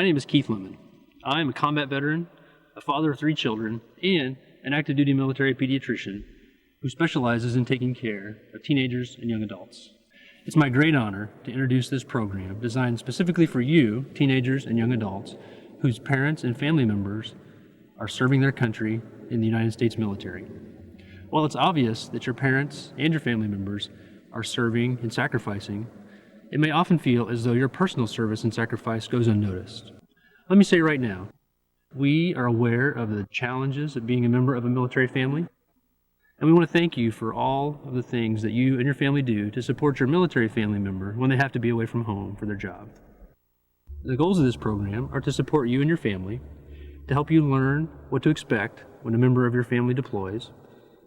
name is Keith Lemon. I am a combat veteran, a father of 3 children, and an active duty military pediatrician who specializes in taking care of teenagers and young adults. It's my great honor to introduce this program designed specifically for you, teenagers and young adults, whose parents and family members are serving their country in the United States military. While it's obvious that your parents and your family members are serving and sacrificing, it may often feel as though your personal service and sacrifice goes unnoticed. Let me say right now, we are aware of the challenges of being a member of a military family, and we want to thank you for all of the things that you and your family do to support your military family member when they have to be away from home for their job. The goals of this program are to support you and your family, to help you learn what to expect when a member of your family deploys,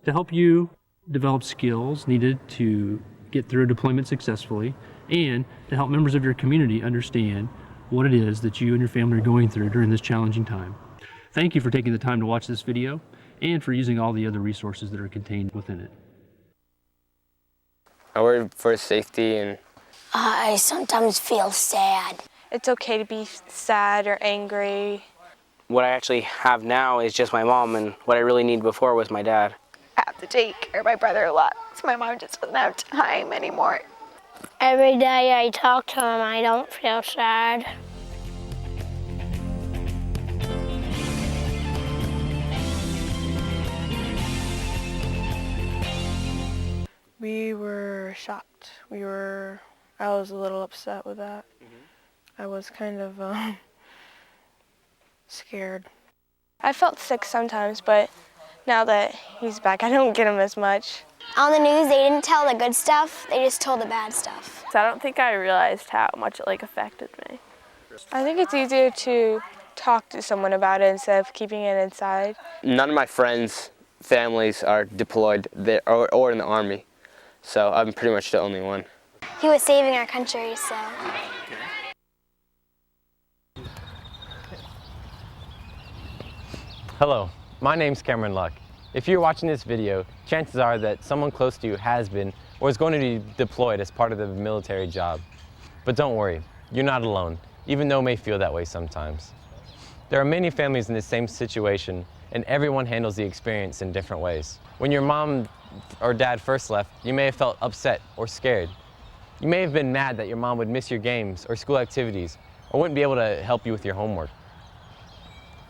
to help you develop skills needed to get through a deployment successfully, and to help members of your community understand what it is that you and your family are going through during this challenging time. Thank you for taking the time to watch this video and for using all the other resources that are contained within it. I worry for safety and... I sometimes feel sad. It's okay to be sad or angry. What I actually have now is just my mom, and what I really needed before was my dad. I have to take care of my brother a lot, so my mom just doesn't have time anymore. Every day I talk to him, I don't feel sad. We were shocked. I was a little upset with that. I was kind of scared. I felt sick sometimes, but now that he's back, I don't get him as much. On the news, they didn't tell the good stuff, they just told the bad stuff. So I don't think I realized how much it affected me. I think it's easier to talk to someone about it instead of keeping it inside. None of my friends' families are deployed there or in the Army, so I'm pretty much the only one. He was saving our country, so. Hello, my name's Cameron Luck. If you're watching this video, chances are that someone close to you has been or is going to be deployed as part of the military job. But don't worry, you're not alone, even though it may feel that way sometimes. There are many families in the same situation, and everyone handles the experience in different ways. When your mom or dad first left, you may have felt upset or scared. You may have been mad that your mom would miss your games or school activities or wouldn't be able to help you with your homework.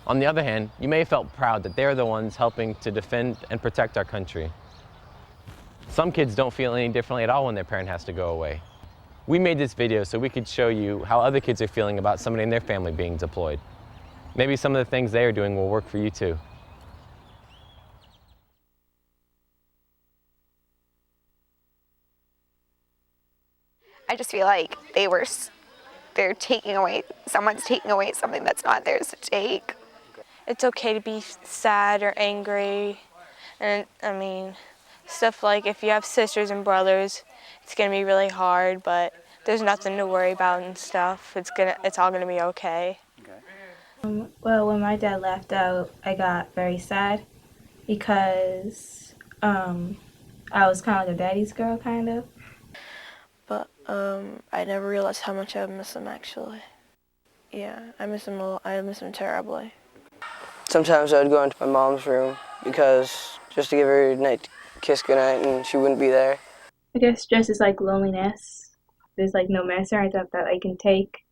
On the other hand, you may have felt proud that they're the ones helping to defend and protect our country. Some kids don't feel any differently at all when their parent has to go away. We made this video so we could show you how other kids are feeling about somebody in their family being deployed. Maybe some of the things they are doing will work for you too. I just feel like someone's taking away something that's not theirs to take. It's okay to be sad or angry, and stuff like if you have sisters and brothers, it's gonna be really hard, but there's nothing to worry about and stuff. It's all gonna be okay. Well, when my dad left out, I got very sad because I was kind of like a daddy's girl, kind of. But I never realized how much I miss him, actually. Yeah, I miss him terribly. Sometimes I would go into my mom's room just to give her a kiss goodnight, and she wouldn't be there. I guess stress is like loneliness. There's no medicine or something that I can take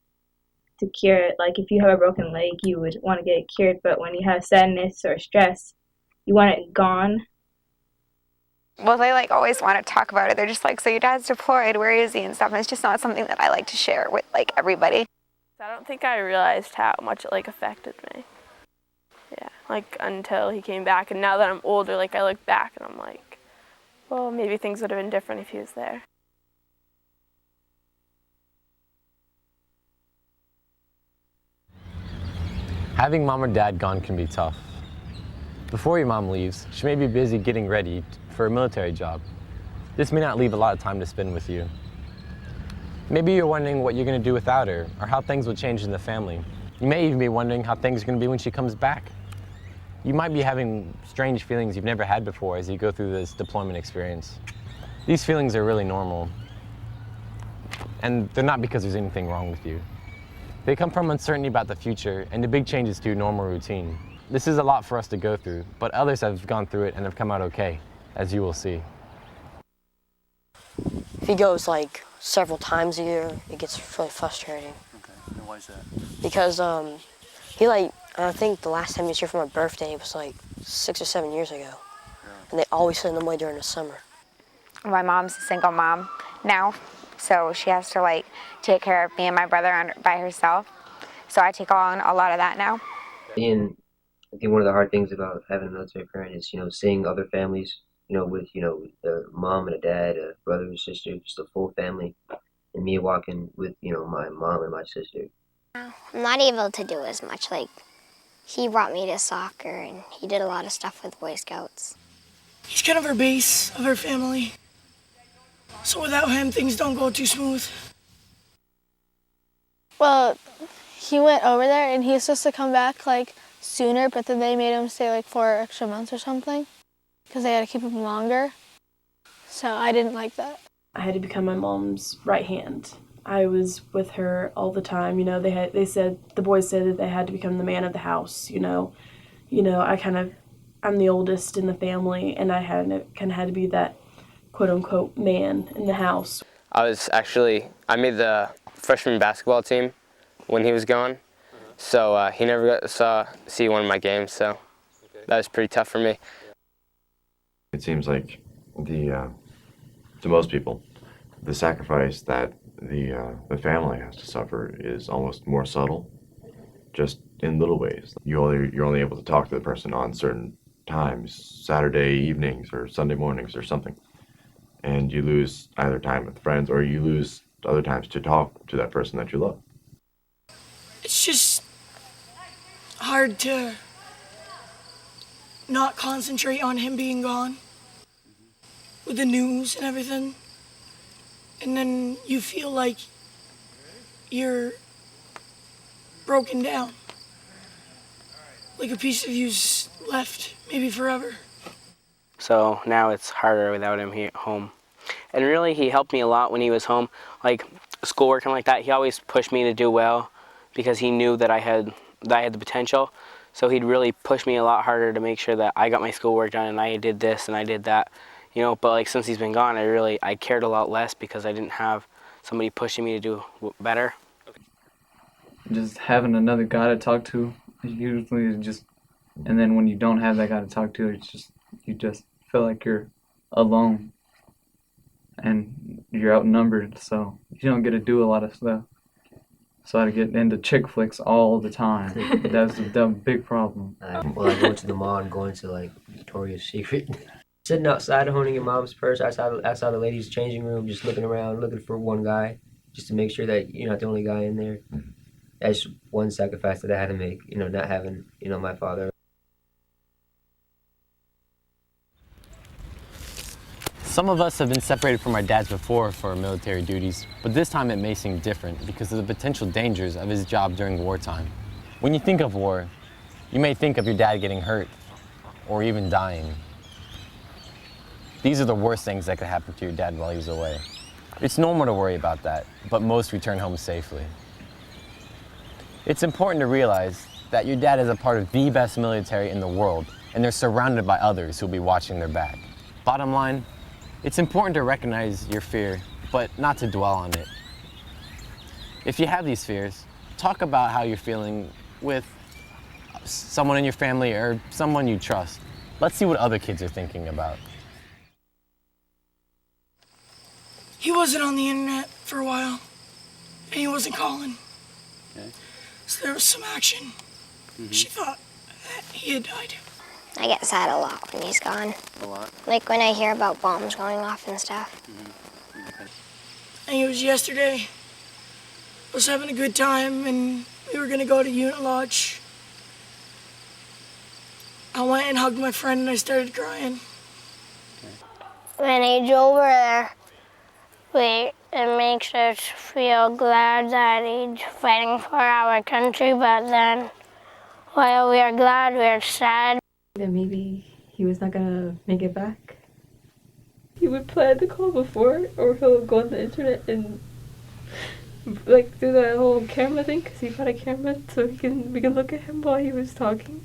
to cure it. Like if you have a broken leg, you would want to get it cured, but when you have sadness or stress, you want it gone. Well, they always want to talk about it. They're just so your dad's deployed, where is he and stuff. And it's just not something that I like to share with everybody. I don't think I realized how much it affected me. Yeah, until he came back, and now that I'm older, I look back and I'm like, well, maybe things would have been different if he was there. Having mom or dad gone can be tough. Before your mom leaves, she may be busy getting ready for a military job. This may not leave a lot of time to spend with you. Maybe you're wondering what you're going to do without her, or how things will change in the family. You may even be wondering how things are going to be when she comes back. You might be having strange feelings you've never had before as you go through this deployment experience. These feelings are really normal, and they're not because there's anything wrong with you. They come from uncertainty about the future and the big changes to your normal routine. This is a lot for us to go through, but others have gone through it and have come out okay, as you will see. If he goes like several times a year, it gets really frustrating. Okay, and why is that? Because I think the last time he was here for my birthday was like 6 or 7 years ago. And they always send him away during the summer. My mom's a single mom now, so she has to like take care of me and my brother by herself. So I take on a lot of that now. And I think one of the hard things about having a military parent is, seeing other families, with, a mom and a dad, a brother and sister, just a full family, and me walking with, my mom and my sister. I'm not able to do as much. Like, he brought me to soccer, and he did a lot of stuff with Boy Scouts. He's kind of our base of our family. So without him, things don't go too smooth. Well, he went over there and he was supposed to come back like sooner, but then they made him stay like 4 extra months or something because they had to keep him longer. So I didn't like that. I had to become my mom's right hand. I was with her all the time. The boys said that they had to become the man of the house. I'm the oldest in the family, and I kind of had to be that quote-unquote man in the house. I made the freshman basketball team when he was gone, so he never got to see one of my games, so that was pretty tough for me. It seems like to most people, the sacrifice that the family has to suffer is almost more subtle, just in little ways. You're only able to talk to the person on certain times, Saturday evenings or Sunday mornings or something, and you lose either time with friends or you lose other times to talk to that person that you love. It's just hard to not concentrate on him being gone with the news and everything, and then you feel like you're broken down, like a piece of you's left, maybe forever. So now it's harder without him here at home. And really, he helped me a lot when he was home, like schoolwork and like that. He always pushed me to do well because he knew that I had the potential. So he'd really push me a lot harder to make sure that I got my schoolwork done and I did this and I did that, But like since he's been gone, I cared a lot less because I didn't have somebody pushing me to do better. Just having another guy to talk to usually is just, and then when you don't have that guy to talk to, you just feel like you're alone and you're outnumbered, so you don't get to do a lot of stuff. So I get into chick flicks all the time. That's the big problem. Going to the mall and going to like Victoria's Secret, sitting outside holding your mom's purse outside the ladies' changing room, just looking around, looking for one guy, just to make sure that you're not the only guy in there. That's one sacrifice that I had to make, not having, my father. Some of us have been separated from our dads before for our military duties, but this time it may seem different because of the potential dangers of his job during wartime. When you think of war, you may think of your dad getting hurt or even dying. These are the worst things that could happen to your dad while he was away. It's normal to worry about that, but most return home safely. It's important to realize that your dad is a part of the best military in the world, and they're surrounded by others who'll be watching their back. Bottom line, it's important to recognize your fear, but not to dwell on it. If you have these fears, talk about how you're feeling with someone in your family or someone you trust. Let's see what other kids are thinking about. He wasn't on the internet for a while, and he wasn't calling. Okay. So there was some action. She thought that he had died. I get sad a lot when he's gone. A lot? Like when I hear about bombs going off and stuff. I think it was yesterday. I was having a good time, and we were going to go to Unit Lodge. I went and hugged my friend, and I started crying. When he's over there, it makes us feel glad that he's fighting for our country, but then while we are glad, we're sad. That maybe he was not gonna make it back. He would plan the call before, or he'll go on the internet and like through the whole camera thing, because he brought a camera so we can look at him while he was talking.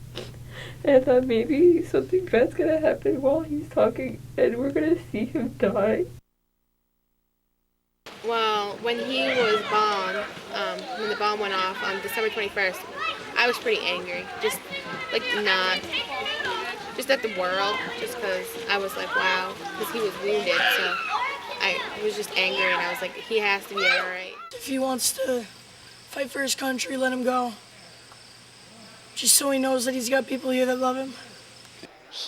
And I thought maybe something bad's gonna happen while he's talking, and we're gonna see him die. Well, when he was bombed, when the bomb went off on December 21st, I was pretty angry. Just at the world, just because I was like, wow, because he was wounded. So I was just angry, and I was like, he has to be all right. If he wants to fight for his country, let him go. Just so he knows that he's got people here that love him.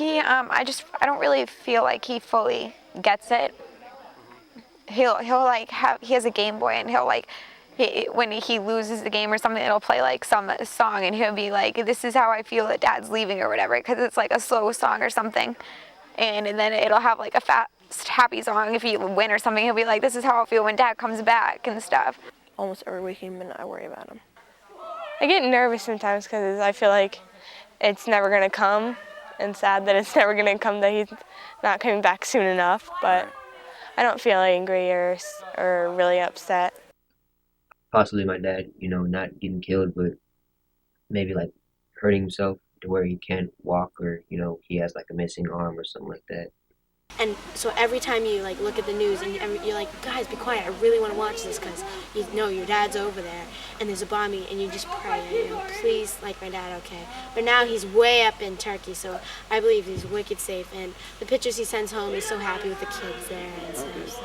I don't really feel like he fully gets it. He'll like he has a Game Boy, and he'll like, when he loses the game or something, it'll play like some song, and he'll be like, this is how I feel that Dad's leaving or whatever, because it's like a slow song or something. And then it'll have like a fast, happy song if you win or something. He'll be like, this is how I feel when Dad comes back and stuff. Almost every weekend, I worry about him. I get nervous sometimes because I feel like it's never going to come, and sad that it's never going to come, that he's not coming back soon enough. But I don't feel angry or really upset. Possibly my dad, not getting killed, but maybe like hurting himself to where he can't walk, or he has like a missing arm or something like that. And so every time you like look at the news and you're like, guys, be quiet, I really want to watch this, because you know your dad's over there and there's a bombing, and you just pray, please, like my dad, okay. But now he's way up in Turkey, so I believe he's wicked safe, and the pictures he sends home, he's so happy with the kids there and stuff. So.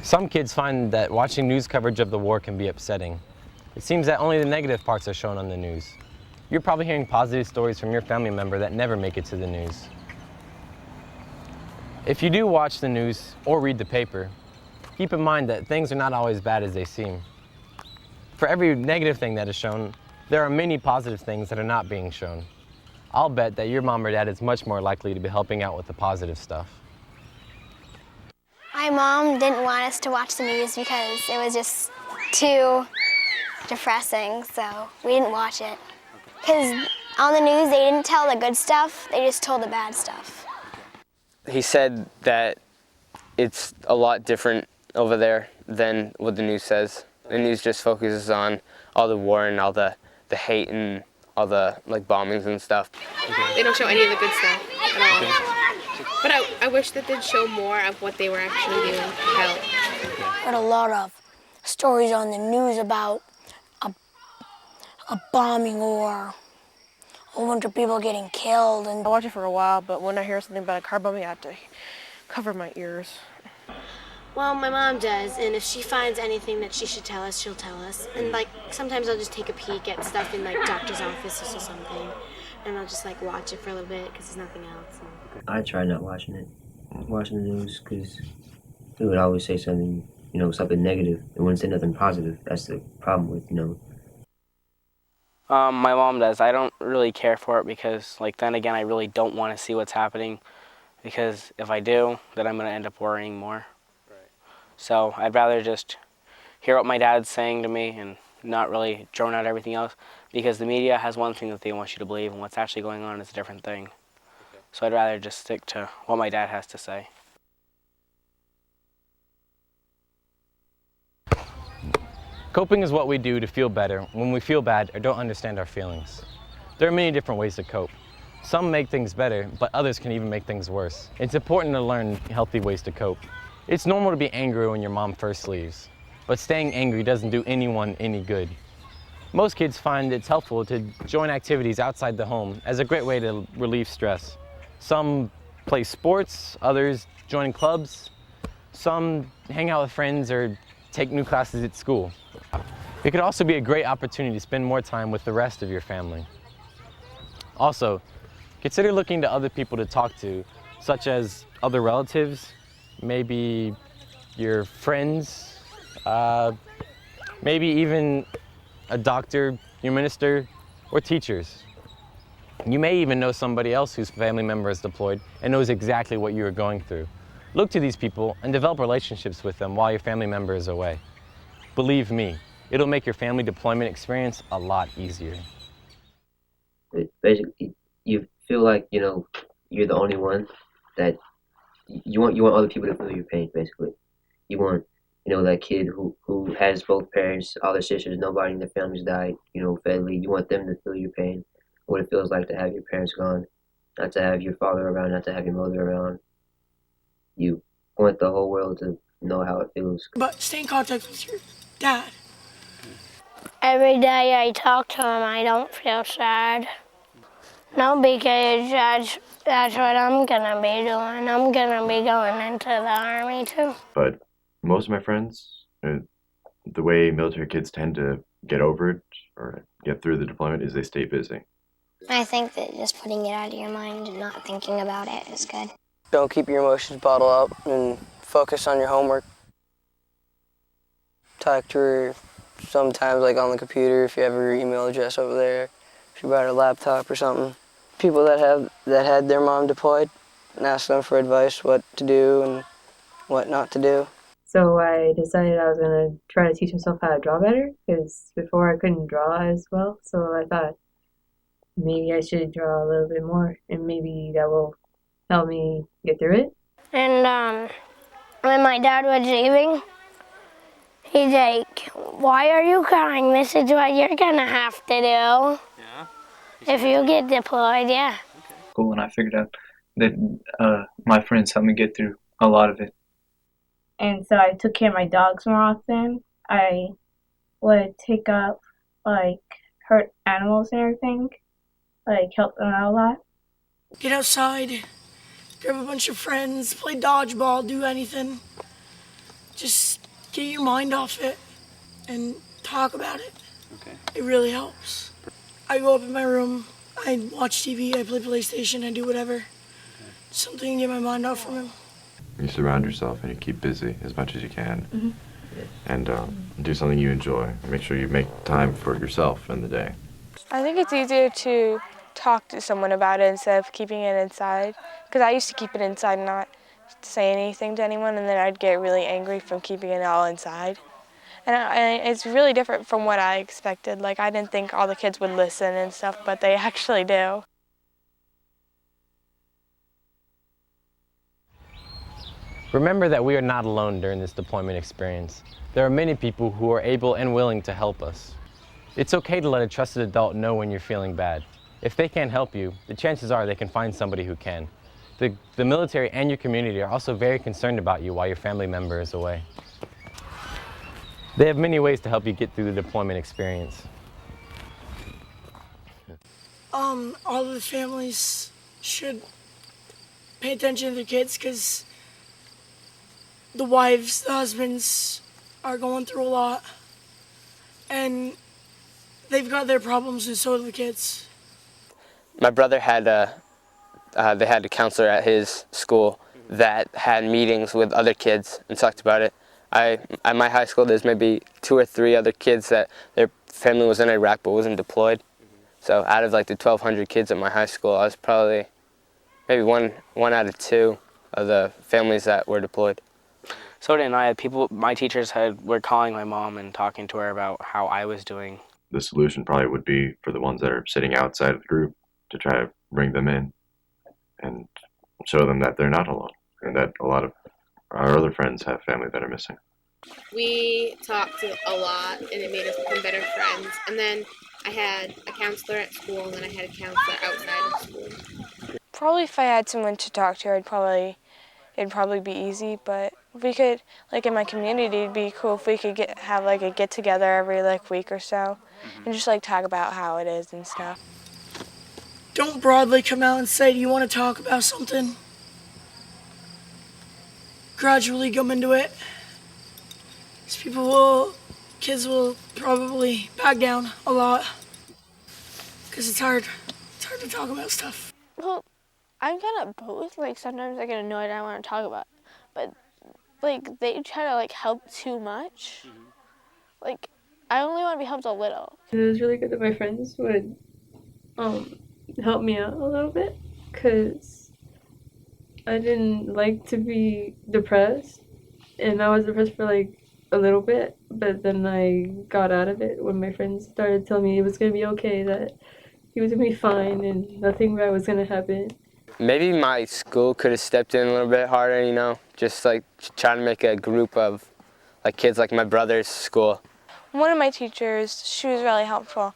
Some kids find that watching news coverage of the war can be upsetting. It seems that only the negative parts are shown on the news. You're probably hearing positive stories from your family member that never make it to the news. If you do watch the news or read the paper, keep in mind that things are not always bad as they seem. For every negative thing that is shown, there are many positive things that are not being shown. I'll bet that your mom or dad is much more likely to be helping out with the positive stuff. My mom didn't want us to watch the news because it was just too depressing, so we didn't watch it. Because on the news, they didn't tell the good stuff, they just told the bad stuff. He said that it's a lot different over there than what the news says. The news just focuses on all the war and all the hate and all the bombings and stuff. They don't show any of the good stuff at all. But I wish that they'd show more of what they were actually doing to help. Heard a lot of stories on the news about a bombing or a whole bunch of people getting killed. And I watch it for a while, but when I hear something about a car bombing, I have to cover my ears. Well, my mom does, and if she finds anything that she should tell us, she'll tell us. And sometimes I'll just take a peek at stuff in doctor's offices or something, and I'll just watch it for a little bit because there's nothing else. I try not watching the news, because they would always say something, something negative. They wouldn't say nothing positive. That's the problem with, My mom does. I don't really care for it because, then again, I really don't want to see what's happening, because if I do, then I'm going to end up worrying more. Right. So I'd rather just hear what my dad's saying to me and not really drone out everything else, because the media has one thing that they want you to believe, and what's actually going on is a different thing. Okay. So I'd rather just stick to what my dad has to say. Coping is what we do to feel better when we feel bad or don't understand our feelings. There are many different ways to cope. Some make things better, but others can even make things worse. It's important to learn healthy ways to cope. It's normal to be angry when your mom first leaves, but staying angry doesn't do anyone any good. Most kids find it's helpful to join activities outside the home as a great way to relieve stress. Some play sports, others join clubs, some hang out with friends or take new classes at school. It could also be a great opportunity to spend more time with the rest of your family. Also, consider looking to other people to talk to, such as other relatives, maybe your friends, maybe even a doctor, your minister, or teachers. You may even know somebody else whose family member is deployed and knows exactly what you are going through. Look to these people and develop relationships with them while your family member is away. Believe me, it'll make your family deployment experience a lot easier. Basically, you feel like, you're the only one that you want other people to feel your pain, basically. You want, that kid who has both parents, all their sisters, nobody in their family's died, federally. You want them to feel your pain, what it feels like to have your parents gone, not to have your father around, not to have your mother around. You want the whole world to know how it feels. But stay in contact with your dad. Every day I talk to him, I don't feel sad. No, because that's what I'm gonna be doing. I'm gonna be going into the Army too. But most of my friends, the way military kids tend to get over it or get through the deployment is they stay busy. I think that just putting it out of your mind and not thinking about it is good. Don't keep your emotions bottled up and focus on your homework. Talk to her sometimes, like on the computer, if you have her email address over there, if you brought her laptop or something. People that had their mom deployed, and ask them for advice what to do and what not to do. So I decided I was going to try to teach myself how to draw better, because before I couldn't draw as well. So I thought maybe I should draw a little bit more, and maybe that will help me get through it. And when my dad was leaving, he's like, "Why are you crying? This is what you're gonna have to do. Yeah. If you get deployed, yeah." Cool, and I figured out that my friends helped me get through a lot of it. And so I took care of my dogs more often. I would take up, hurt animals and everything, help them out a lot. Get outside, grab a bunch of friends, play dodgeball, do anything. Just get your mind off it and talk about it. Okay. It really helps. I go up in my room, I watch TV, I play PlayStation, I do whatever. Something to get my mind off from him. You surround yourself and you keep busy as much as you can. And do something you enjoy. Make sure you make time for yourself in the day. I think it's easier to talk to someone about it instead of keeping it inside. Because I used to keep it inside and not say anything to anyone, and then I'd get really angry from keeping it all inside. And it's really different from what I expected. Like, I didn't think all the kids would listen and stuff, but they actually do. Remember that we are not alone during this deployment experience. There are many people who are able and willing to help us. It's okay to let a trusted adult know when you're feeling bad. If they can't help you, the chances are they can find somebody who can. The military and your community are also very concerned about you while your family member is away. They have many ways to help you get through the deployment experience. All of the families should pay attention to their kids, because the wives, the husbands are going through a lot, and they've got their problems, and so do the kids. My brother had they had a counselor at his school that had meetings with other kids and talked about it. At my high school, there's maybe 2 or 3 other kids that their family was in Iraq but wasn't deployed. So out of like the 1,200 kids at my high school, I was probably maybe one out of 2 of the families that were deployed. So did I. My teachers were calling my mom and talking to her about how I was doing. The solution probably would be for the ones that are sitting outside of the group to try to bring them in and show them that they're not alone and that a lot of our other friends have family that are missing. We talked a lot, and it made us become better friends. And then I had a counselor at school, and then I had a counselor outside of school. Probably if I had someone to talk to, it'd probably be easy. But if we could, like in my community, it'd be cool if we could have like a get together every week or so, and just talk about how it is and stuff. Don't broadly come out and say, "Do you want to talk about something?" Gradually come into it. Kids will probably back down a lot, because it's hard to talk about stuff. Well, I'm kind of both. Sometimes I get annoyed and I want to talk about it. But, they try to, help too much. I only want to be helped a little. It was really good that my friends would help me out a little bit, because I didn't like to be depressed. And I was depressed for, a little bit. But then I got out of it when my friends started telling me it was going to be okay, that he was going to be fine and nothing bad was going to happen. Maybe my school could have stepped in a little bit harder, you know, just like trying to make a group of like kids like my brother's school. One of my teachers, she was really helpful.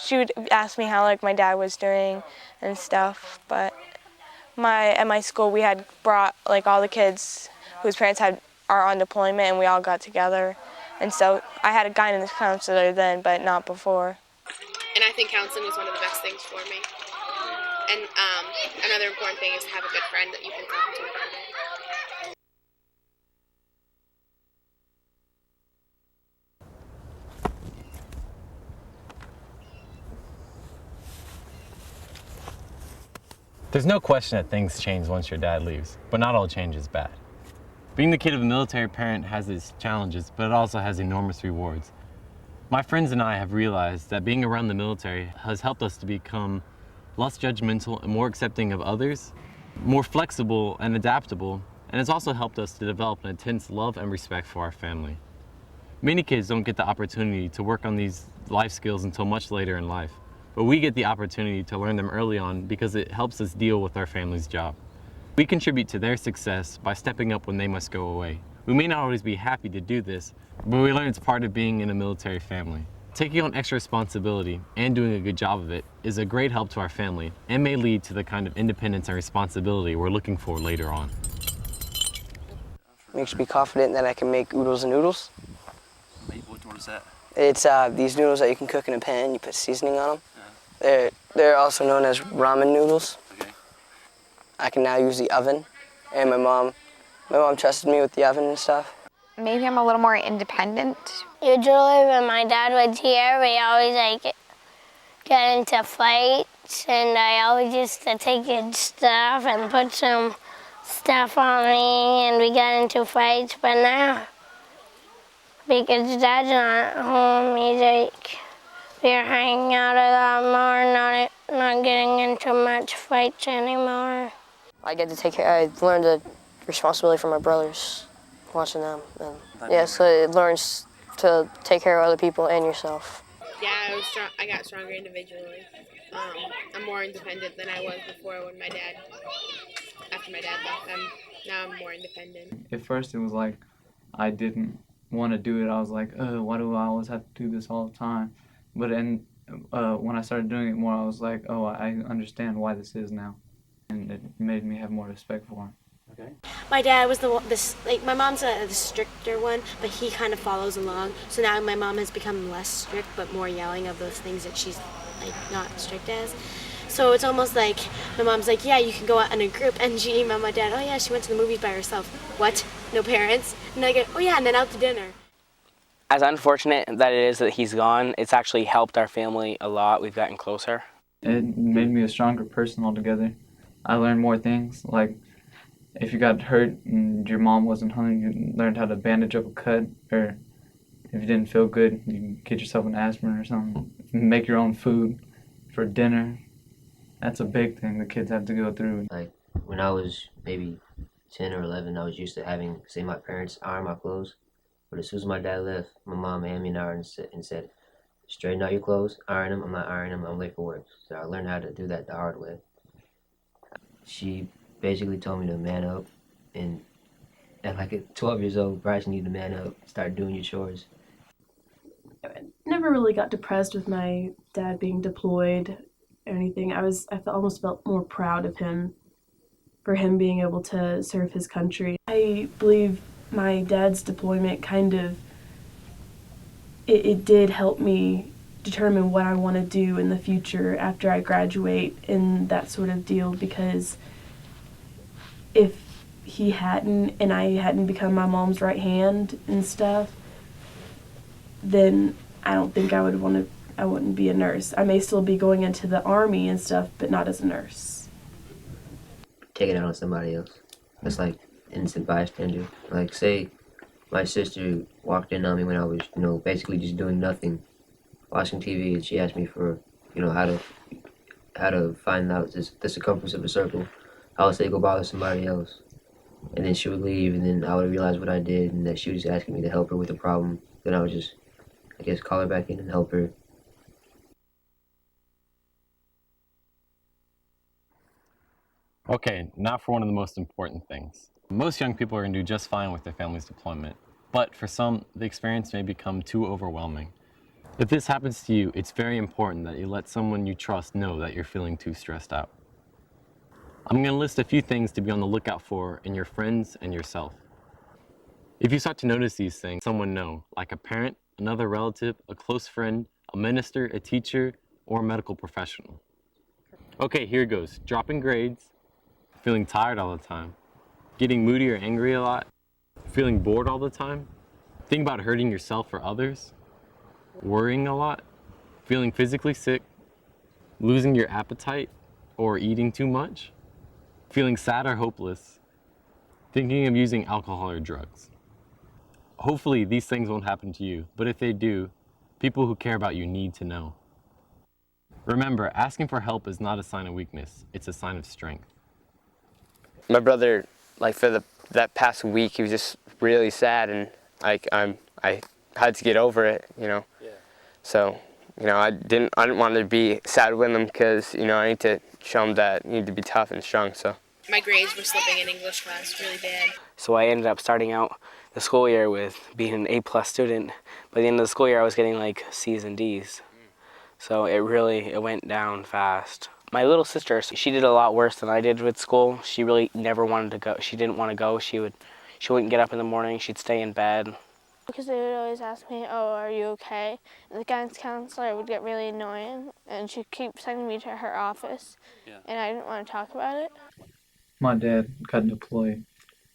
She would ask me how like my dad was doing and stuff, but at my school we had brought like all the kids whose parents are on deployment, and we all got together. And so I had a guidance counselor then, but not before. And I think counseling was one of the best things for me. And another important thing is to have a good friend that you can talk to about it. There's no question that things change once your dad leaves, but not all change is bad. Being the kid of a military parent has its challenges, but it also has enormous rewards. My friends and I have realized that being around the military has helped us to become less judgmental and more accepting of others, more flexible and adaptable, and it's also helped us to develop an intense love and respect for our family. Many kids don't get the opportunity to work on these life skills until much later in life, but we get the opportunity to learn them early on because it helps us deal with our family's job. We contribute to their success by stepping up when they must go away. We may not always be happy to do this, but we learn it's part of being in a military family. Taking on extra responsibility and doing a good job of it is a great help to our family and may lead to the kind of independence and responsibility we're looking for later on. Makes me confident that I can make oodles and noodles. What is that? It's these noodles that you can cook in a pan, you put seasoning on them. They're also known as ramen noodles. Okay. I can now use the oven, and my mom trusted me with the oven and stuff. Maybe I'm a little more independent. Usually when my dad was here, we always like get into fights, and I always used to take his stuff and put some stuff on me, and we got into fights. But now, because Dad's not home, we're hanging out a lot more, not getting into much fights anymore. I get to take care. I learned the responsibility for my brothers, watching them, and so it learns to take care of other people and yourself. Yeah, I got stronger individually. I'm more independent than I was before after my dad left. Now I'm more independent. At first it was like I didn't want to do it. I was like, why do I always have to do this all the time? But then when I started doing it more, I was like, oh, I understand why this is now. And it made me have more respect for him. Okay. My dad was my mom's the stricter one, but he kind of follows along. So now my mom has become less strict, but more yelling of those things that she's like not strict as. So it's almost like my mom's like, yeah, you can go out in a group, and she emailed my dad, oh yeah, she went to the movies by herself. What? No parents? And I go, oh yeah, and then out to dinner. As unfortunate that it is that he's gone, it's actually helped our family a lot. We've gotten closer. It made me a stronger person altogether. I learned more things, like if you got hurt and your mom wasn't home, you learned how to bandage up a cut, or if you didn't feel good, you can get yourself an aspirin or something. Make your own food for dinner. That's a big thing the kids have to go through. Like when I was maybe 10 or 11, I was used to having, say, my parents iron my clothes. But as soon as my dad left, my mom handed me an iron and said, straighten out your clothes, iron them. I'm not ironing them, I'm late for work. So I learned how to do that the hard way. She basically told me to man up, and at like at 12 years old, Bryce, you need to man up, start doing your chores. I never really got depressed with my dad being deployed or anything. I almost felt more proud of him for him being able to serve his country. I believe my dad's deployment kind of, it did help me determine what I want to do in the future after I graduate and that sort of deal, because if he hadn't and I hadn't become my mom's right hand and stuff, then I don't think I wouldn't be a nurse. I may still be going into the Army and stuff, but not as a nurse. Take it out on somebody else. That's like innocent bystander. Like, say my sister walked in on me when I was, basically just doing nothing, watching TV, and she asked me for, how to find out the circumference of a circle. I would say go bother somebody else. And then she would leave, and then I would realize what I did, and that she was just asking me to help her with a problem. Then I would just, call her back in and help her. Okay, not for one of the most important things. Most young people are going to do just fine with their family's deployment, but for some, the experience may become too overwhelming. If this happens to you, it's very important that you let someone you trust know that you're feeling too stressed out. I'm going to list a few things to be on the lookout for in your friends and yourself. If you start to notice these things, someone know, like a parent, another relative, a close friend, a minister, a teacher, or a medical professional. Okay, here goes. Dropping grades, feeling tired all the time, getting moody or angry a lot, feeling bored all the time, think about hurting yourself or others, worrying a lot, feeling physically sick, losing your appetite or eating too much, feeling sad or hopeless, thinking of using alcohol or drugs. Hopefully these things won't happen to you, but if they do, people who care about you need to know. Remember, asking for help is not a sign of weakness, it's a sign of strength. My brother, like for that past week, he was just really sad, and like I had to get over it, you know. Yeah. So, you know, I didn't want to be sad with him because, you know, I need to show him that you need to be tough and strong. So My grades were slipping in English class really bad. So I ended up starting out the school year with being an A+ student. By the end of the school year, I was getting like C's and D's. So it went down fast. My little sister, she did a lot worse than I did with school. She really never wanted to go. She didn't want to go. She wouldn't get up in the morning. She'd stay in bed. Because they would always ask me, oh, are you okay? And the guidance counselor would get really annoying, and she'd keep sending me to her office, and I didn't want to talk about it. My dad got deployed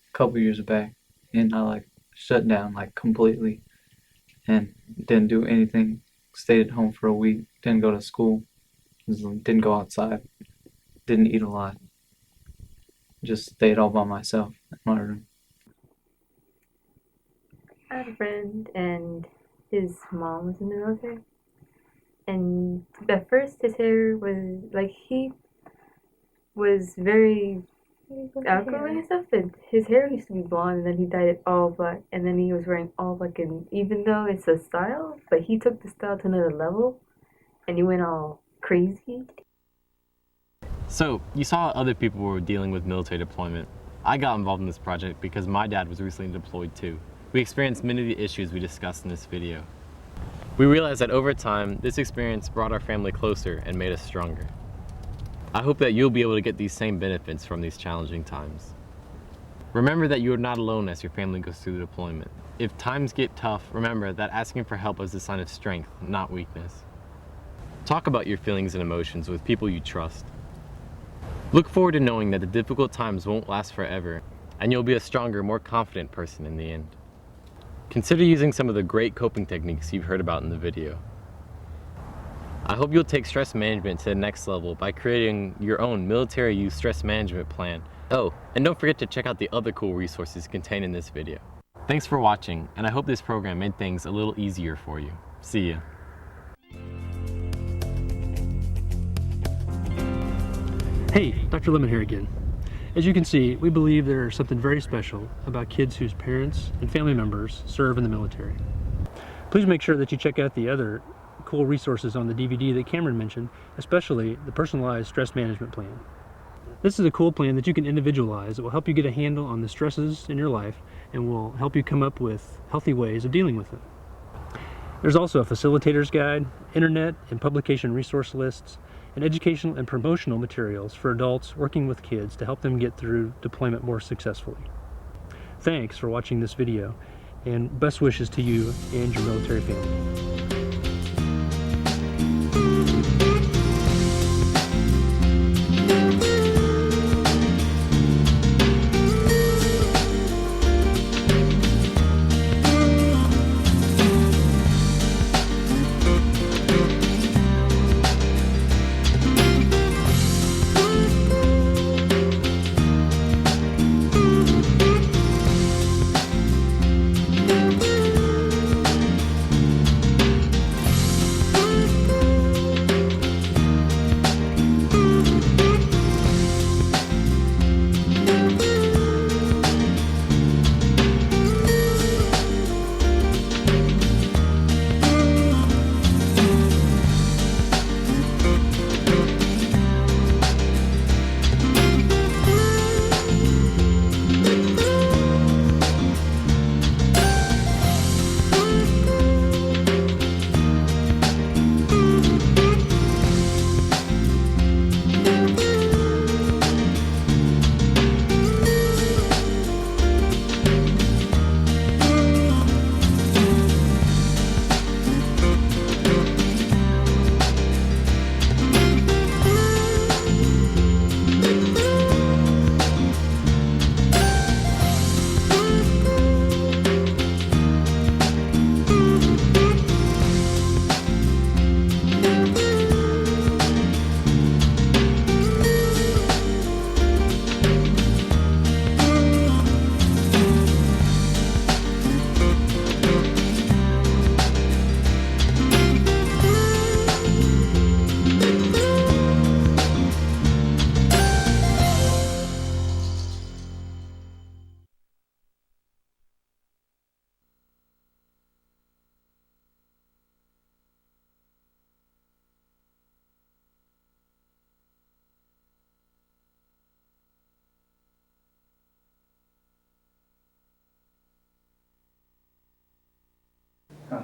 a couple years back, and I shut down completely and didn't do anything. Stayed at home for a week, didn't go to school, didn't go outside, didn't eat a lot. Just stayed all by myself in my room. I had a friend, and his mom was in the military. And at first, his hair was he was very outgoing and stuff, but his hair used to be blonde, and then he dyed it all black, and then he was wearing all black. And even though it's a style, but he took the style to another level, and he went all crazy. So, you saw other people were dealing with military deployment. I got involved in this project because my dad was recently deployed too. We experienced many of the issues we discussed in this video. We realized that over time, this experience brought our family closer and made us stronger. I hope that you'll be able to get these same benefits from these challenging times. Remember that you are not alone as your family goes through the deployment. If times get tough, remember that asking for help is a sign of strength, not weakness. Talk about your feelings and emotions with people you trust. Look forward to knowing that the difficult times won't last forever, and you'll be a stronger, more confident person in the end. Consider using some of the great coping techniques you've heard about in the video. I hope you'll take stress management to the next level by creating your own military youth stress management plan. Oh, and don't forget to check out the other cool resources contained in this video. Thanks for watching, and I hope this program made things a little easier for you. See ya. Hey, Dr. Lemon here again. As you can see, we believe there's something very special about kids whose parents and family members serve in the military. Please make sure that you check out the other cool resources on the DVD that Cameron mentioned, especially the personalized stress management plan. This is a cool plan that you can individualize. It will help you get a handle on the stresses in your life and will help you come up with healthy ways of dealing with them. There's also a facilitator's guide, internet and publication resource lists, and educational and promotional materials for adults working with kids to help them get through deployment more successfully. Thanks for watching this video, and best wishes to you and your military family.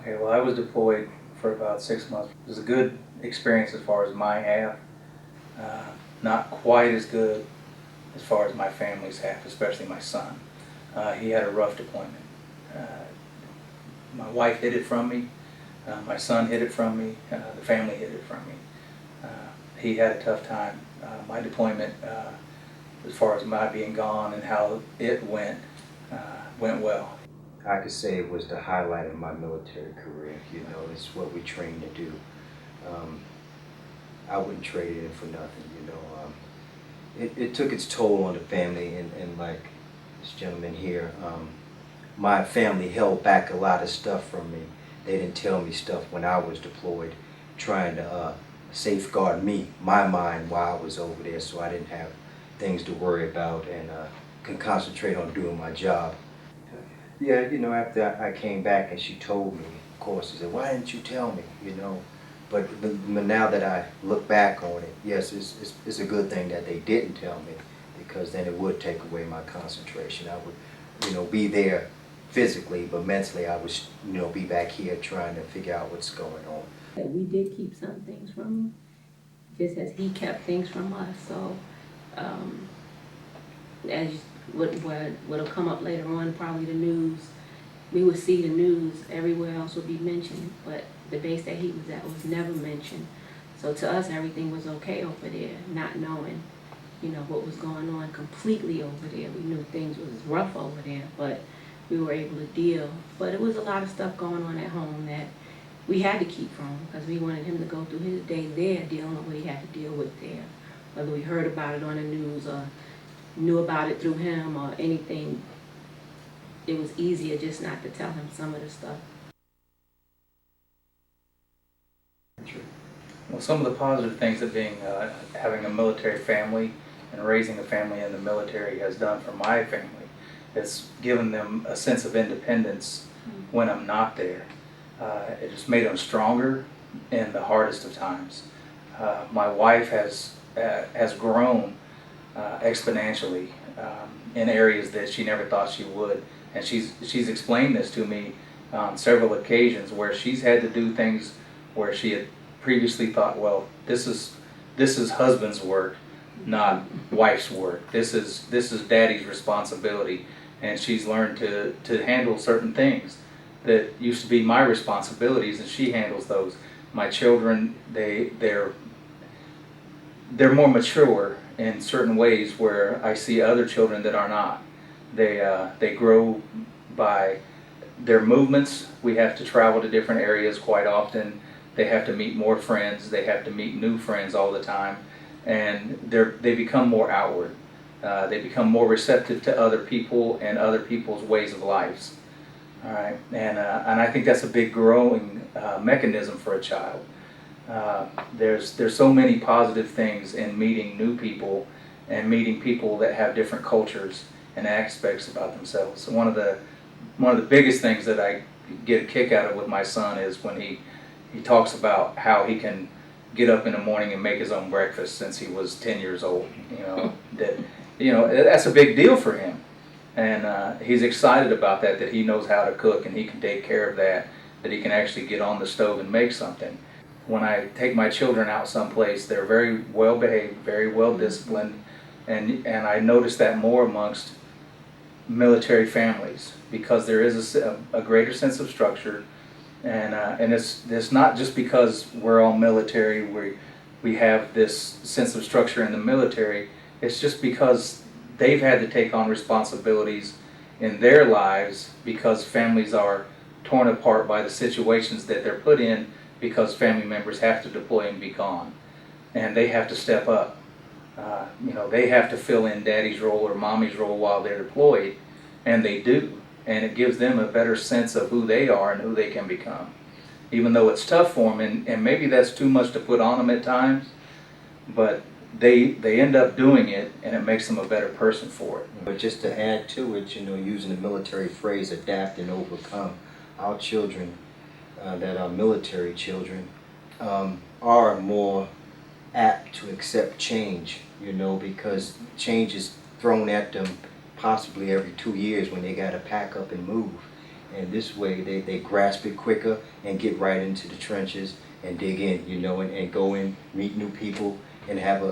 Okay, well, I was deployed for about 6 months. It was a good experience as far as my half. Not quite as good as far as my family's half, especially my son. He had a rough deployment. My wife hid it from me. My son hid it from me. The family hid it from me. He had a tough time. My deployment, as far as my being gone and how it went well. I could say it was the highlight of my military career. You know, it's what we trained to do. I wouldn't trade it in for nothing, you know. It took its toll on the family, and like this gentleman here, my family held back a lot of stuff from me. They didn't tell me stuff when I was deployed, trying to safeguard me, my mind, while I was over there, so I didn't have things to worry about and can concentrate on doing my job. Yeah, you know, after I came back and she told me, of course, she said, why didn't you tell me, you know? But now that I look back on it, yes, it's a good thing that they didn't tell me, because then it would take away my concentration. I would, you know, be there physically, but mentally I would, you know, be back here trying to figure out what's going on. We did keep some things from him, just as he kept things from us. So, as what'll come up later on, probably the news, we would see the news everywhere else would be mentioned, but the base that he was at was never mentioned. So to us, everything was okay over there, not knowing, you know, what was going on completely over there. We knew things was rough over there, but we were able to deal. But it was a lot of stuff going on at home that we had to keep from him, because we wanted him to go through his day there dealing with what he had to deal with there. Whether we heard about it on the news or knew about it through him or anything, it was easier just not to tell him some of the stuff. Well, some of the positive things that having a military family and raising a family in the military has done for my family, it's given them a sense of independence when I'm not there. It just made them stronger in the hardest of times. My wife has grown exponentially in areas that she never thought she would, and she's explained this to me on several occasions where she's had to do things where she had previously thought, well, this is husband's work, not wife's work. This is daddy's responsibility, and she's learned to handle certain things that used to be my responsibilities, and she handles those. My children, they're more mature in certain ways where I see other children that are not. They grow by their movements. We have to travel to different areas quite often. They have to meet more friends. They have to meet new friends all the time, and they become more outward. They become more receptive to other people and other people's ways of life. All right, and I think that's a big growing mechanism for a child. There's so many positive things in meeting new people and meeting people that have different cultures and aspects about themselves. So one of the biggest things that I get a kick out of with my son is when he talks about how he can get up in the morning and make his own breakfast since he was 10 years old. That's a big deal for him. And he's excited about that he knows how to cook and he can take care of that he can actually get on the stove and make something. When I take my children out someplace, they're very well behaved, very well disciplined, and I notice that more amongst military families because there is a greater sense of structure, and it's not just because we're all military, we have this sense of structure in the military. It's just because they've had to take on responsibilities in their lives because families are torn apart by the situations that they're put in because family members have to deploy and be gone. And they have to step up. They have to fill in daddy's role or mommy's role while they're deployed, and they do. And it gives them a better sense of who they are and who they can become. Even though it's tough for them, and maybe that's too much to put on them at times, but they end up doing it, and it makes them a better person for it. But just to add to it, using the military phrase, adapt and overcome, our children that are military children are more apt to accept change, because change is thrown at them possibly every 2 years when they got to pack up and move. And this way they grasp it quicker and get right into the trenches and dig in, you know, and go in, meet new people, and have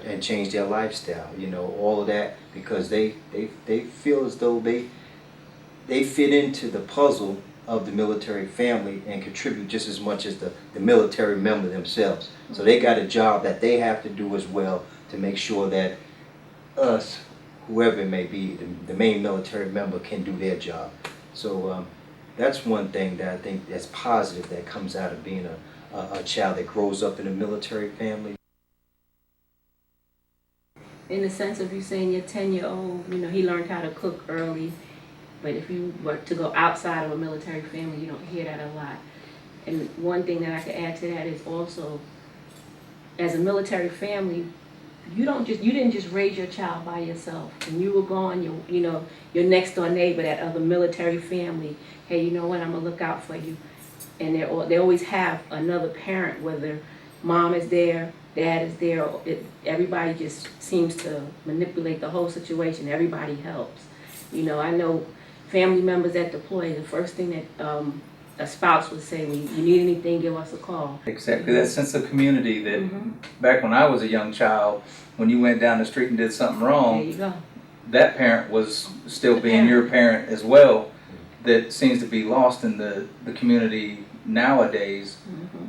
and change their lifestyle, you know, all of that, because they feel as though they fit into the puzzle of the military family and contribute just as much as the military member themselves. So they got a job that they have to do as well to make sure that us, whoever it may be, the main military member can do their job. So that's one thing that I think that's positive that comes out of being a child that grows up in a military family. In the sense of you saying your 10-year-old, you know, he learned how to cook early, but if you were to go outside of a military family, you don't hear that a lot. And one thing that I could add to that is also, as a military family, you didn't just raise your child by yourself. When you were gone, your next door neighbor, that other military family, hey, you know what, I'm gonna look out for you. And they always have another parent, whether mom is there, dad is there, everybody just seems to manipulate the whole situation. Everybody helps. You know, I know family members that deploy, the first thing that a spouse would say, when you need anything, give us a call. Exactly, that sense of community that back when I was a young child, when you went down the street and did something wrong, there you go. That parent was still being your parent as well. That seems to be lost in the community nowadays,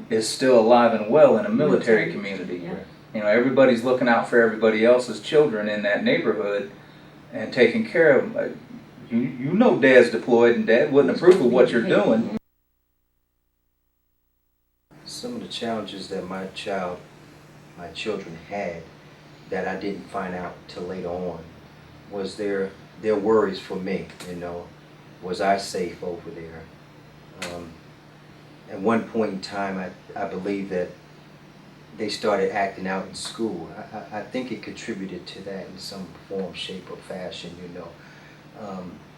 is still alive and well in a military community. Yeah. You know, everybody's looking out for everybody else's children in that neighborhood and taking care of them. You know dad's deployed and dad wouldn't approve of what you're doing. Some of the challenges that my children had that I didn't find out till later on was their worries for me, you know. Was I safe over there? At one point in time, I believe that they started acting out in school. I think it contributed to that in some form, shape, or fashion, you know.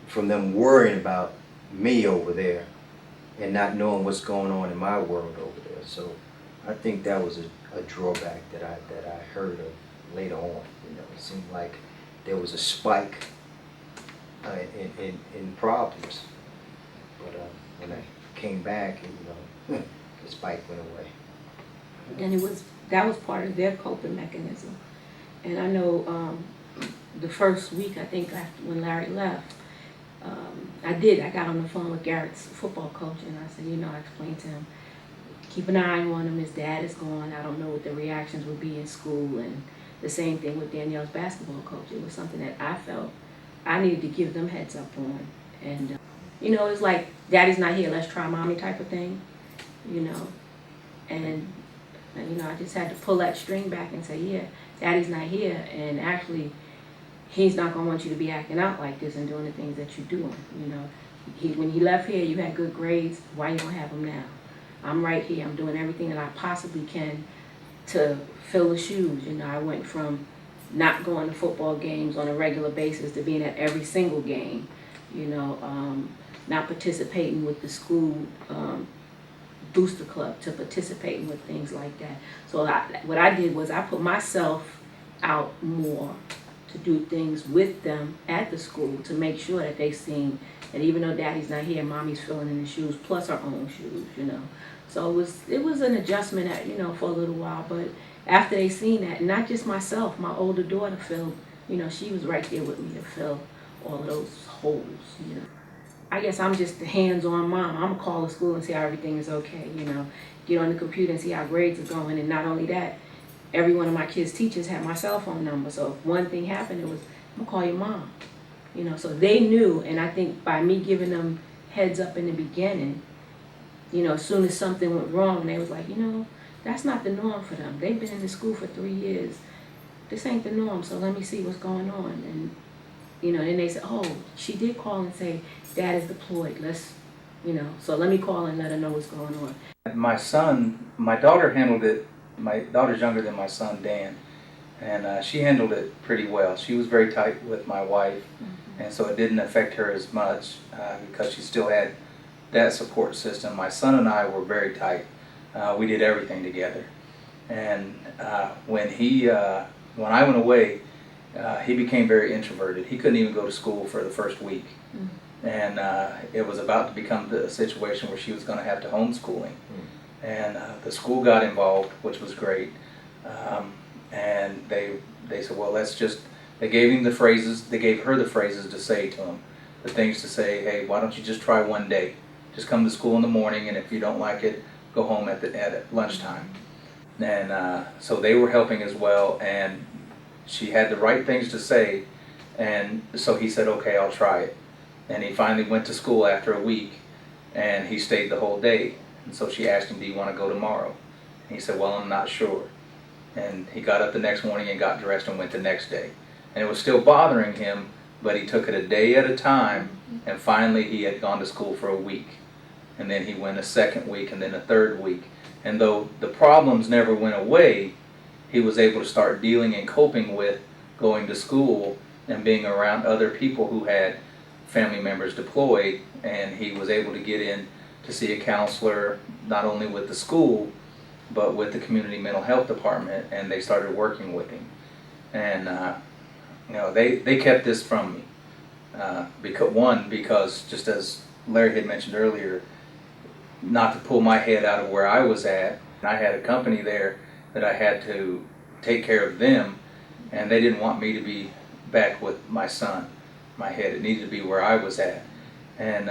From them worrying about me over there and not knowing what's going on in my world over there. So I think that was a drawback that I heard of later on. You know, it seemed like there was a spike in problems. But when I came back, you know, the spike went away. And that was part of their coping mechanism. And I know the first week, I think after when Larry left, I got on the phone with Garrett's football coach, and I said, you know, I explained to him, keep an eye on him, his dad is gone, I don't know what the reactions would be in school, and the same thing with Danielle's basketball coach. It was something that I felt I needed to give them heads up on. And, you know, it's like, daddy's not here, let's try mommy type of thing, you know. And you know, I just had to pull that string back and say, yeah, daddy's not here, and actually, he's not going to want you to be acting out like this and doing the things that you're doing, you know. When he left here, you had good grades. Why you don't have them now? I'm right here. I'm doing everything that I possibly can to fill the shoes. You know, I went from not going to football games on a regular basis to being at every single game, you know, not participating with the school booster club, to participating with things like that. So what I did was I put myself out more to do things with them at the school to make sure that they seen that even though daddy's not here, mommy's filling in the shoes plus her own shoes, you know. So it was an adjustment, you know, for a little while, but after they seen that, and not just myself, my older daughter filled, you know, she was right there with me to fill all of those holes, you know. I guess I'm just the hands-on mom. I'm gonna call the school and see how everything is okay, you know. Get on the computer and see how grades are going, and not only that, every one of my kids' teachers had my cell phone number, so if one thing happened, it was, I'm gonna call your mom. You know, so they knew, and I think by me giving them heads up in the beginning, you know, as soon as something went wrong, they was like, you know, that's not the norm for them. They've been in the school for 3 years. This ain't the norm, so let me see what's going on. And, you know, then they said, oh, she did call and say, Dad is deployed. Let's, you know, so let me call and let her know what's going on. My daughter handled it. My daughter's younger than my son, Dan, and she handled it pretty well. She was very tight with my wife, and so it didn't affect her as much because she still had that support system. My son and I were very tight. We did everything together, and when I went away, he became very introverted. He couldn't even go to school for the first week. and it was about to become the situation where she was going to have to homeschooling. And the school got involved, which was great. And they said, well, they gave him the phrases, they gave her the phrases to say to him, the things to say, hey, why don't you just try one day? Just come to school in the morning, and if you don't like it, go home at lunchtime. And so they were helping as well, and she had the right things to say, and so he said, okay, I'll try it. And he finally went to school after a week, and he stayed the whole day. And so she asked him, do you want to go tomorrow? And he said, well, I'm not sure. And he got up the next morning and got dressed and went the next day. And it was still bothering him, but he took it a day at a time, and finally he had gone to school for a week. And then he went a second week, and then a third week. And though the problems never went away, he was able to start dealing and coping with going to school and being around other people who had family members deployed, and he was able to get in to see a counselor, not only with the school, but with the community mental health department, and they started working with him. And they kept this from me. Because just as Larry had mentioned earlier, not to pull my head out of where I was at. I had a company there that I had to take care of them, and they didn't want me to be back with my son. My head, it needed to be where I was at. And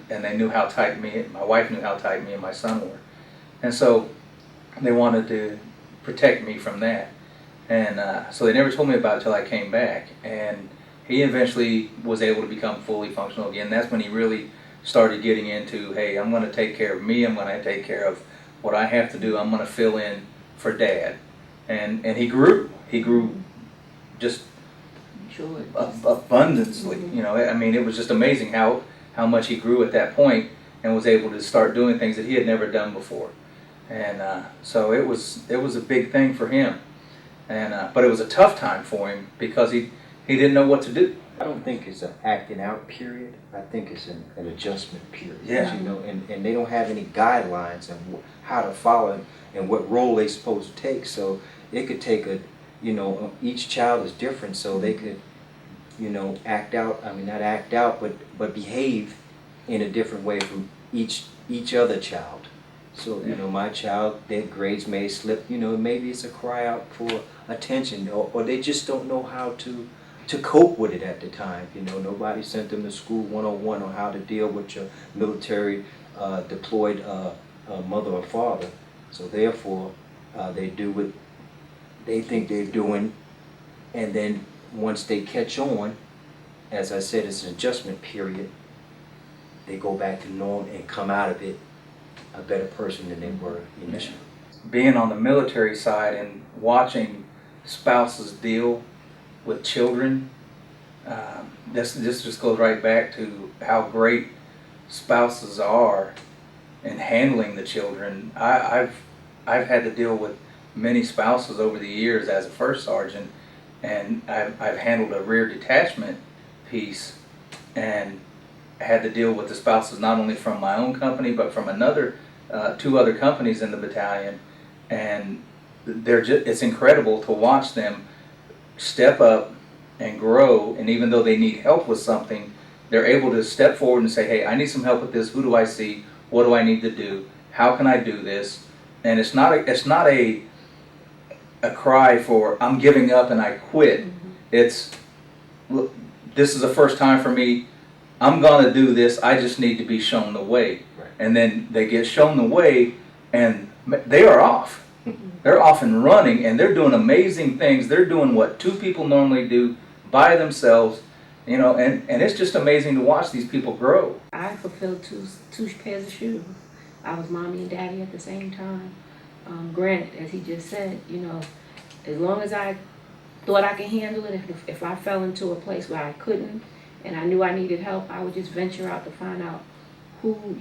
they knew how tight my wife knew how tight me and my son were. And so they wanted to protect me from that. And so they never told me about it until I came back. And he eventually was able to become fully functional again. That's when he really started getting into, hey, I'm going to take care of me, I'm going to take care of what I have to do, I'm going to fill in for Dad. And he grew just abundantly. I mean, it was just amazing how much he grew at that point and was able to start doing things that he had never done before. And so it was a big thing for him. And but it was a tough time for him because he didn't know what to do. I don't think it's an acting out period. I think it's an adjustment period. Yeah. And they don't have any guidelines on how to follow and what role they're supposed to take. So it could take each child is different, so they could, act out. I mean, not act out, but behave in a different way from each other child. So my child, their grades may slip. Maybe it's a cry out for attention, or they just don't know how to cope with it at the time. Nobody sent them to school 101 on how to deal with your military deployed mother or father. So therefore, they do what they think they're doing, and then once they catch on, as I said, it's an adjustment period. They go back to norm and come out of it a better person than they were initially. Being on the military side and watching spouses deal with children, this just goes right back to how great spouses are in handling the children. I've had to deal with many spouses over the years as a first sergeant, and I've handled a rear detachment piece and had to deal with the spouses not only from my own company but from two other companies in the battalion, and it's incredible to watch them step up and grow, and even though they need help with something, they're able to step forward and say, hey, I need some help with this. Who do I see? What do I need to do? How can I do this? And it's not a cry for I'm giving up and I quit. It's, look, this is the first time for me. I'm gonna do this. I just need to be shown the way. Right. And then they get shown the way, and they are off. They're off and running, and they're doing amazing things. They're doing what two people normally do by themselves, and it's just amazing to watch these people grow. I fulfilled two pairs of shoes. I was mommy and daddy at the same time. Granted, as he just said, as long as I thought I could handle it, if I fell into a place where I couldn't and I knew I needed help, I would just venture out to find out who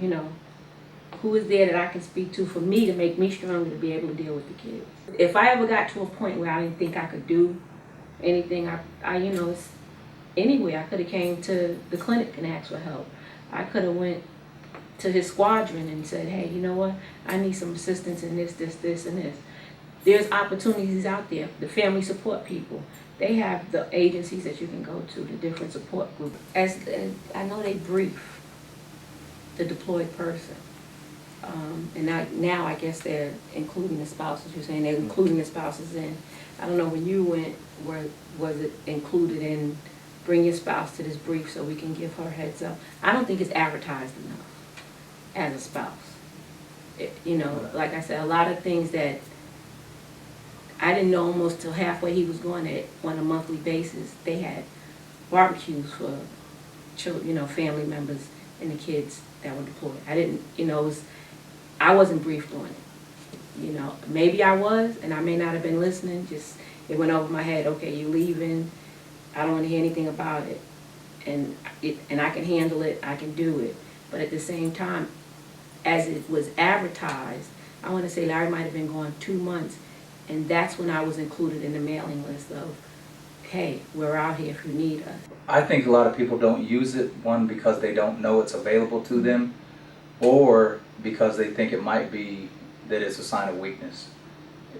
is there that I can speak to for me to make me stronger to be able to deal with the kids. If I ever got to a point where I didn't think I could do anything, it's anywhere. I could have came to the clinic and asked for help. I could have went to his squadron and said, hey, you know what? I need some assistance in this, and this. There's opportunities out there. The family support people. they have the agencies that you can go to, the different support groups. As I know they brief the deployed person. And now I guess they're including the spouses. You're saying they're including the spouses in. I don't know, when you went, was it included in bring your spouse to this brief so we can give her heads up? I don't think it's advertised enough as a spouse. You know, like I said, a lot of things that I didn't know almost till halfway he was going at on a monthly basis. They had barbecues for children, you know, family members and the kids that were deployed. I didn't, you know, I wasn't briefed on it. You know, maybe I was, and I may not have been listening. Just it went over my head. Okay, you're leaving. I don't want to hear anything about it, and I can handle it. I can do it. But at the same time, as it was advertised, I want to say Larry might have been gone 2 months, and that's when I was included in the mailing list of, hey, we're out here if you need us. I think a lot of people don't use it, one, because they don't know it's available to them, or because they think it might be that it's a sign of weakness,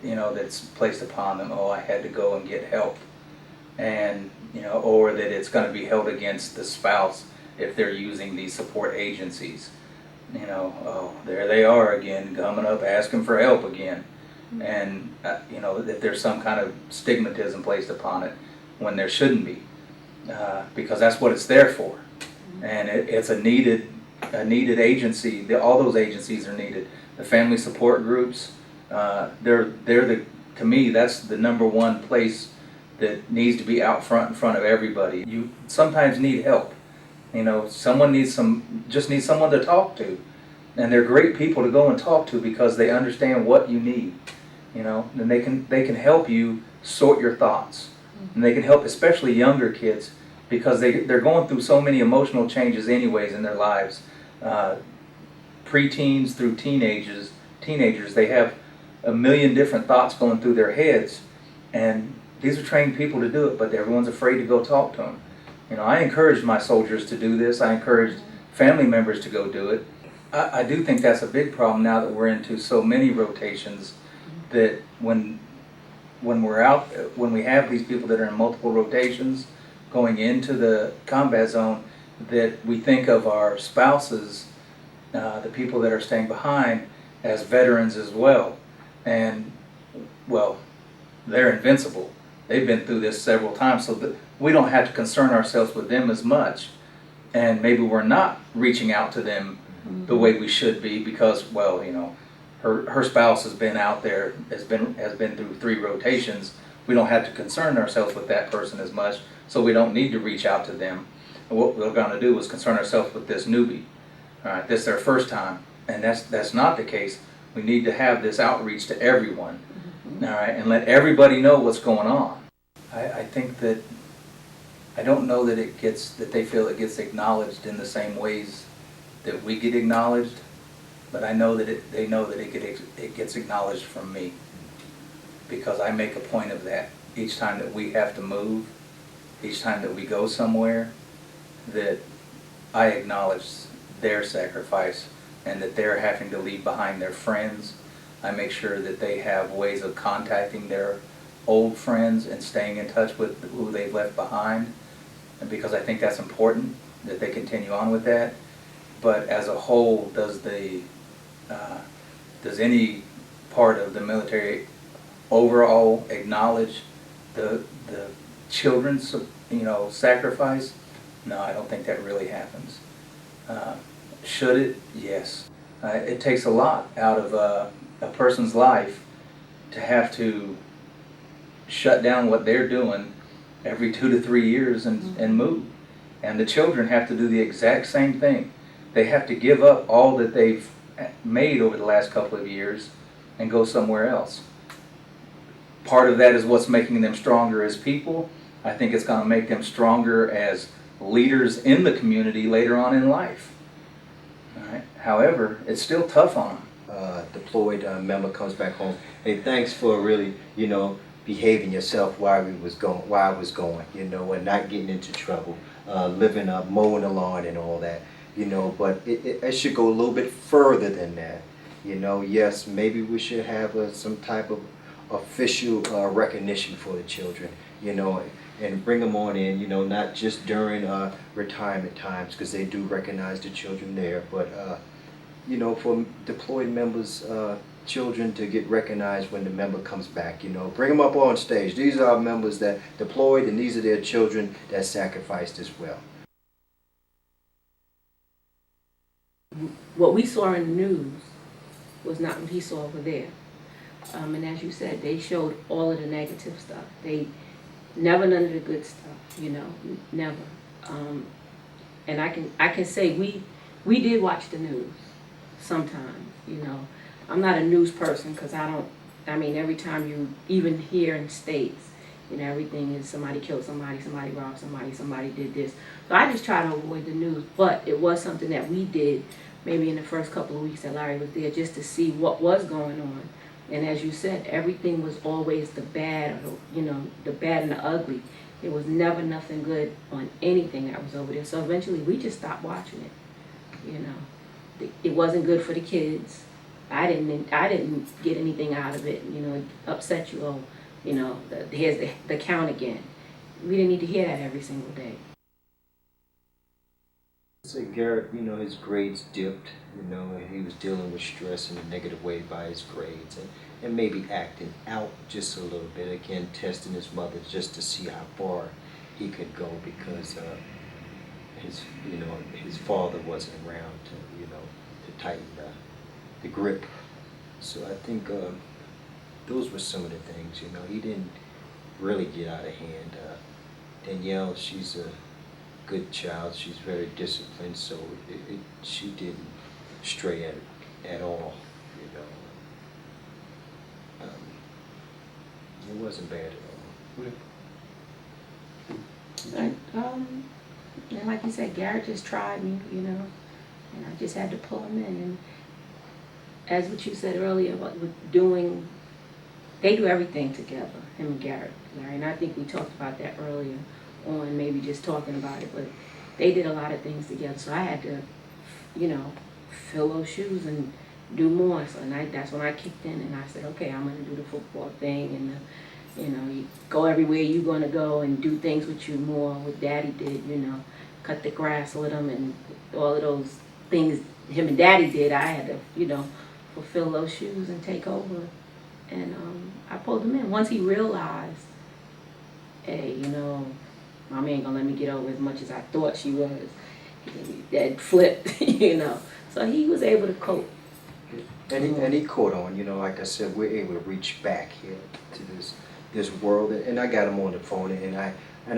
you know, that's placed upon them. Oh, I had to go and get help. And, you know, or that it's going to be held against the spouse if they're using these support agencies. You know, oh, there they are again, coming up asking for help again. And, you know, that there's some kind of stigmatism placed upon it when there shouldn't be, because that's what it's there for. And it's a needed agency. All those agencies are needed. The family support groups, to me, that's the #1 place that needs to be out front in front of everybody. You sometimes need help. You know, someone just needs someone to talk to. And they're great people to go and talk to because they understand what you need. You know, and they can help you sort your thoughts. And they can help especially younger kids because they're going through so many emotional changes anyways in their lives. Preteens through teenagers, they have a million different thoughts going through their heads. And these are trained people to do it, but everyone's afraid to go talk to them. You know, I encourage my soldiers to do this. I encourage family members to go do it. I do think that's a big problem now that we're into so many rotations, that when we have these people that are in multiple rotations going into the combat zone, that we think of our spouses, the people that are staying behind, as veterans as well. And, well, they're invincible. They've been through this several times, so that we don't have to concern ourselves with them as much. And maybe we're not reaching out to them the way we should be because, well, you know, her spouse has been out there, has been through 3 rotations. We don't have to concern ourselves with that person as much, so we don't need to reach out to them. And what we're going to do is concern ourselves with this newbie. All right, this is their first time, and that's not the case. We need to have this outreach to everyone, all right, and let everybody know what's going on. I think that I don't know that they feel it gets acknowledged in the same ways that we get acknowledged, but I know that they know that it gets acknowledged from me, because I make a point of that each time that we have to move, each time that we go somewhere, that I acknowledge their sacrifice and that they're having to leave behind their friends. I make sure that they have ways of contacting their old friends and staying in touch with who they've left behind, and because I think that's important that they continue on with that. But as a whole, does any part of the military overall acknowledge the children's, you know, sacrifice? No, I don't think that really happens. Should it? Yes. It takes a lot out of a person's life to have to shut down what they're doing every 2 to 3 years and move. And the children have to do the exact same thing. They have to give up all that they've made over the last couple of years and go somewhere else. Part of that is what's making them stronger as people. I think it's going to make them stronger as leaders in the community later on in life. All right. However, it's still tough on them. Deployed member comes back home. Hey, thanks for really, you know, behaving yourself while I was going, you know, and not getting into trouble, living up, mowing the lawn and all that, you know. But it should go a little bit further than that, you know. Yes, maybe we should have some type of official recognition for the children, you know, and bring them on in, you know, not just during retirement times, because they do recognize the children there, but you know, for deployed members, children to get recognized when the member comes back, you know. Bring them up on stage. These are our members that deployed, and these are their children that sacrificed as well. What we saw in the news was not what he saw over there. And as you said, they showed all of the negative stuff. They never none of the good stuff, you know, never. And I can say we did watch the news sometimes, you know. I'm not a news person because I mean, every time you, even here in states, you know, everything is somebody killed somebody, somebody robbed somebody, somebody did this. So I just try to avoid the news. But it was something that we did maybe in the first couple of weeks that Larry was there, just to see what was going on. And as you said, everything was always the bad, or you know, the bad and the ugly. There was never nothing good on anything that was over there. So eventually we just stopped watching it, you know. It wasn't good for the kids. I didn't get anything out of it, you know. It upset you, oh, you know, here's the count again. We didn't need to hear that every single day. So Garrett, you know, his grades dipped, you know, and he was dealing with stress in a negative way by his grades, and maybe acting out just a little bit, again, testing his mother just to see how far he could go, because his father wasn't around to, you know, to tighten the grip. So I think those were some of the things, you know. He didn't really get out of hand. Danielle, she's a good child. She's very disciplined, so she didn't stray at all, you know. It wasn't bad at all. And like you said, Garrett just tried me, you know, and I just had to pull him in. And as what you said earlier about doing, they do everything together, him and Garrett, Larry. And I think we talked about that earlier on, maybe just talking about it, but they did a lot of things together. So I had to, you know, fill those shoes and do more. So that's when I kicked in and I said, okay, I'm going to do the football thing, and you know, you go everywhere you're going to go and do things with you more, what Daddy did, you know, cut the grass with him and all of those things him and Daddy did. I had to, you know, fulfill those shoes and take over. And I pulled him in. Once he realized, hey, you know, Mommy ain't gonna let me get over as much as I thought she was, that flipped, you know. So he was able to cope. And he caught on, you know, like I said, we're able to reach back here to this world, and I got him on the phone, and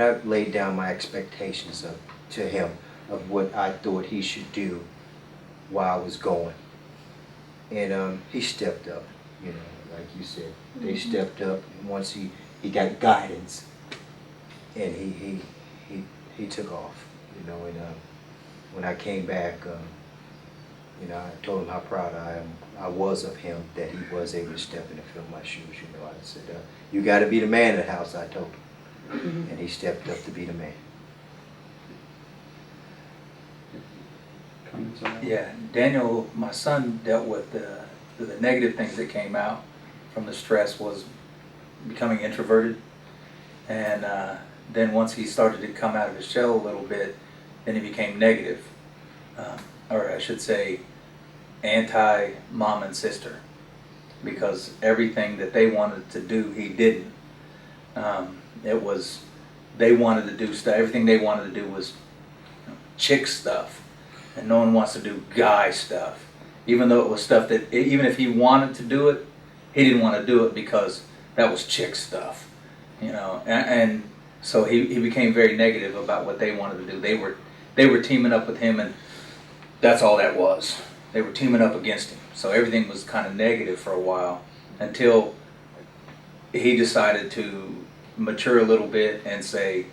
I laid down my expectations to him of what I thought he should do while I was going. And he stepped up, you know, like you said. They stepped up, and once he got guidance, and he took off, you know. And when I came back, you know, I told him how proud I was of him, that he was able to step in and fill my shoes. You know, I said, you got to be the man of the house, I told him. And he stepped up to be the man. Yeah, Daniel, my son, dealt with the negative things that came out from the stress was becoming introverted. And then once he started to come out of his shell a little bit, then he became negative. Or I should say, anti-mom and sister. Because everything that they wanted to do, he didn't. It was, they wanted to do stuff, everything they wanted to do was chick stuff. And no one wants to do guy stuff. Even though it was stuff that, even if he wanted to do it, he didn't want to do it because that was chick stuff. You know, and so he became very negative about what they wanted to do. They were teaming up with him, and that's all that was. They were teaming up against him. So everything was kind of negative for a while until he decided to mature a little bit and say,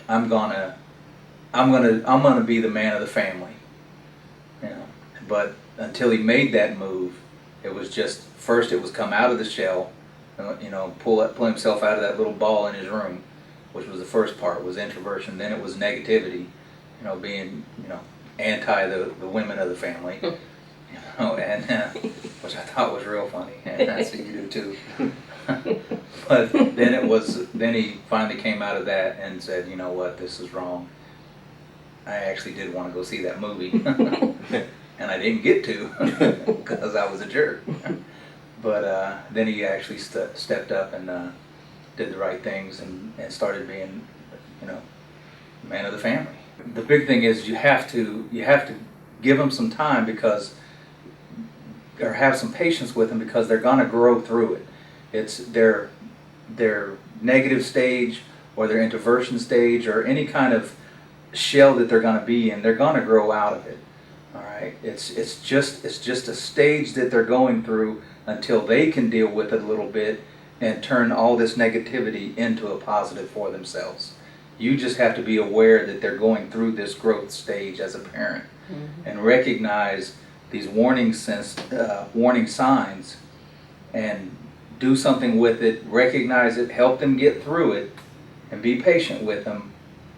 I'm gonna be the man of the family. You know, but until he made that move, it was just, first it was come out of the shell, you know, pull himself out of that little ball in his room, which was the first part, was introversion. Then it was negativity, you know, being, you know, anti the women of the family, you know, and which I thought was real funny, and that's what you do too. But then he finally came out of that and said, you know what, this is wrong. I actually did want to go see that movie. And I didn't get to because I was a jerk. But then he actually stepped up and did the right things and started being, you know, man of the family. The big thing is you have to give them some time or have some patience with them, because they're gonna grow through it. It's their negative stage or their introversion stage or any kind of shell that they're gonna be in. They're gonna grow out of it. All right. It's just a stage that they're going through until they can deal with it a little bit and turn all this negativity into a positive for themselves. You just have to be aware that they're going through this growth stage as a parent, and recognize these warning signs and do something with it, recognize it, help them get through it, and be patient with them,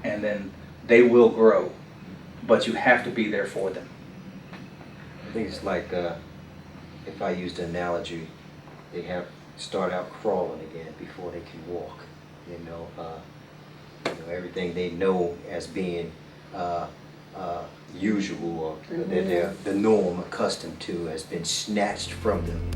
and then they will grow. But you have to be there for them. I think it's like, if I use the analogy, they have start out crawling again before they can walk. You know, everything they know as being usual or that they're the norm, accustomed to, has been snatched from them.